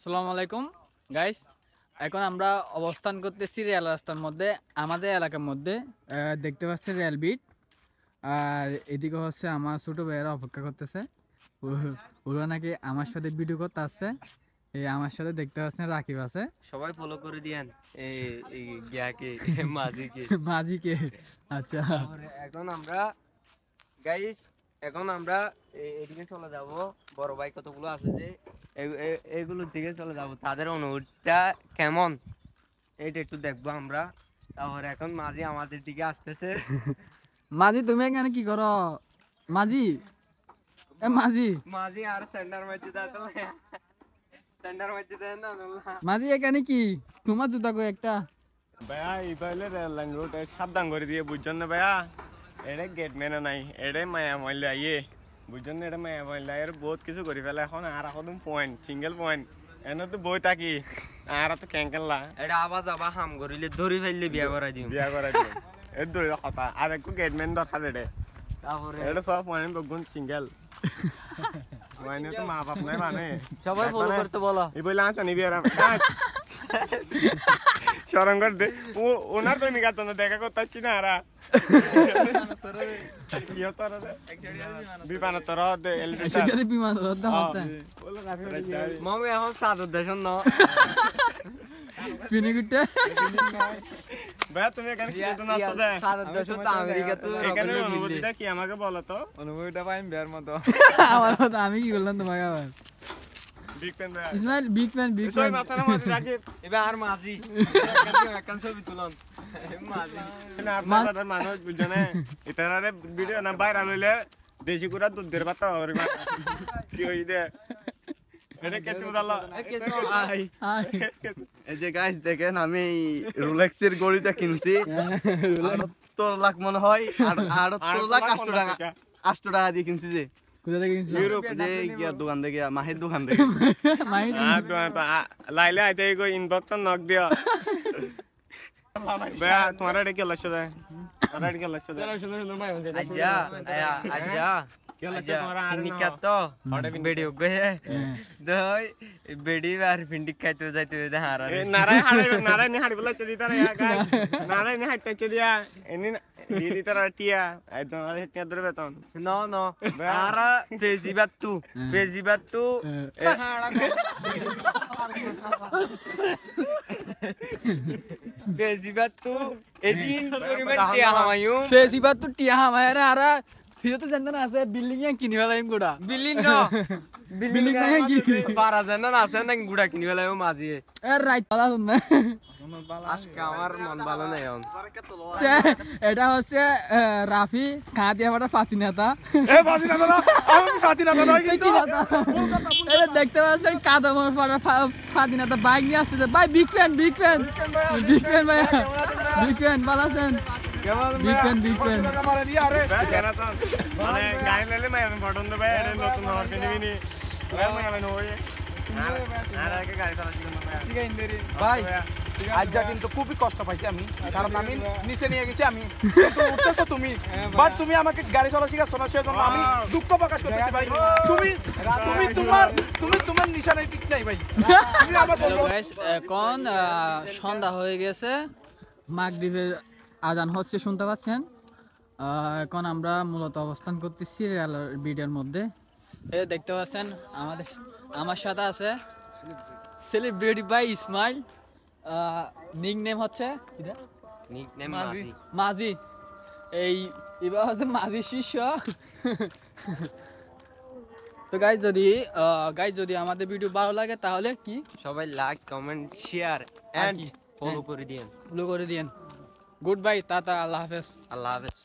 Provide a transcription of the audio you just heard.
আসসালামু আলাইকুম গাইস, এখন আমরা অবস্থান করতেছি রেল রাস্তার মধ্যে। আমাদের এলাকার মধ্যে দেখতে পাচ্ছি রেল বিট, আর এদিকে হচ্ছে আমার ছোট ভাইয়েরা অপেক্ষা করতেছে। ওরা নাকি আমার সাথে ভিডিও করতে আসছে। এই আমার সাথে দেখতে পাচ্ছেন রাকিব আছে, সবাই ফলো করে দিয়েন এই গিয়াকে মাঝিকে মাঝিকে। আচ্ছা, এখন আমরা গাইস এদিকে চলে যাব। বড় ভাই কতগুলো আছে যে এগুলোর দিকে চলে যাব, তাদের অনুভূতিটা কেমন এইটা একটু দেখবো আমরা। তারপরে এখন মাঝি আমাদের দিকে আসতেছে। মাঝি তুমি এখানে কি করো? মাঝি মাঝি মাঝি আর সেন্টার মধ্যে মাঝি এখানে কি তোমার জুতা কই একটা? ভাইয়া এই পাইলে রেল লাইন রোড সাবধান করে দিয়ে বুঝছেন না ভাইয়া, এটা গেট মেনে নাই, এটাই মায়া মহিলা ইয়ে বুঝছেন না, এটা মায়া মহিলা এর বহুত কিছু করে ফেলে। এখন আর এখন পয়েন্ট সিঙ্গেল পয়েন্ট এনে তো বই থাকি আর তো ক্যাঙ্কেললা এটা আবার যাবা হাম করিলে ধরি ফেললে বিয়া করা দিও এর ধরে কথা আর একটু গেট মেন দরকার এটা। তারপরে এটা সব পয়েন্ট বগুন সিঙ্গেল মানে তো মা বাপ নাই মানে সবাই ফলো করতে বলো। এই বইলা আচ্ছা নিবি আর সরঙ্গর দে ওনার প্রেমিকা তো দেখা করতে না আর বিমানতর মামি এখন সাদর দেশন ন ভাইয়া তুমি এখানে কি জন্য আছো? সাদর দেশন তো আমেরিকা তো এখানে অনুভূতিটা কি আমাকে বলো তো। অনুভূতিটা পাইম বের মতো আমার মতো আমি কি বললাম তোমাকে? আবার বিগ ফ্যান ভাইয়া ইসমাইল বিগ ফ্যান সবাই মাথা না মাথা রাখি এবার আর মাঝি একখান ছবি তুলন মাঝি আপনাদের মানুষ বুঝছো না এটারে ভিডিও না ভাইরাল হইলে দেশি কুড়া দুধের ভাত হবে কি হই দে এটা কেটে দাও। এই যে গাইস দেখেন আমি রোলেক্সের গড়িটা কিনছি 78 লাখ মনে হয়, আর 78 লাখ 800 টাকা দিয়ে কিনছি। যে কোথা থেকে কিনছো? ইউরোপ যে গিয়া দোকান থেকে মাহির দোকান থেকে লাইলে আইতে গো ইনবক্স নক দিও ভাইয়া তোমার এটা কি লক্ষ্য দেয়? তোমার এটা কি লক্ষ্য দেয়? আজ্জা আজ্জা নিকাতো ভিডিও গে দই বেডি আর ফিন্ডিক খাইতে যাইতে হারা নারায় নি হাড়ি বলা চলি তারা গায় নারায় নি হাইটা চলিয়া এনি দিদি তারা টিয়া একদম হেটিয়া ধরে বেতন নো নো আরা পেজিবাতু এদিন পরিমাণ টিয়া হামায়ু পেজিবাতু টিয়া হামায়রা আরা ফিরতে জানতে না আছে বিল্ডিং এ কিনি ফেলাইম গুড়া বিল্ডিং নো বিল্ডিং না কি পারা জানা না আছে না গুড়া কিনি ফেলাইও মাঝি এ রাইট পালা না। আজকে আমার মন ভালো নাই এখন। এটা হচ্ছে রাফি কাঁদিয়া বাটা ফাতিনাতা। দেখতে পাচ্ছেন কাদামর পাড়া ফাতিনাতা বাইক নিয়ে আসতেছে। ভাই বিগ ফ্যান ভাইয়া বিগ ফ্যান ভালো আছেন? বিগ ফ্যান মানে গায়ে লাইলে মাই আমি বটন দেবে এটা নতুন হওয়ার কিনবি ভাই আজ কিন্তু খুবই কষ্ট পাইছি আমি, কারণ আমি নিচে নিয়ে গেছি আমি উঠতেছো তুমি, বাট তুমি আমাকে গাড়ি চলা শিখাচ্ছ না, সেজন্য আমি দুঃখ প্রকাশ করতেছি ভাই। তুমি তোমার নিশানে ঠিক নাই ভাই। তুমি আমার এখন সন্ধ্যা হয়ে গেছে, মাগরিবের আজান হচ্ছে শুনতে পাচ্ছেন। এখন আমরা মূলত অবস্থান করতেছি রেল বিটের মধ্যে। দেখতে পাচ্ছেন আমার সাথে আছে celebrity by Ismail, nick name হচ্ছে মাঝি। এই এবার হচ্ছে মাঝি শিষ্য। তো গাইজ যদি আমাদের ভিডিও ভালো লাগে তাহলে কি সবাই like comment share and follow করে দিয়েন। গুড বাই, টাটা, আল্লাহ হাফেজ।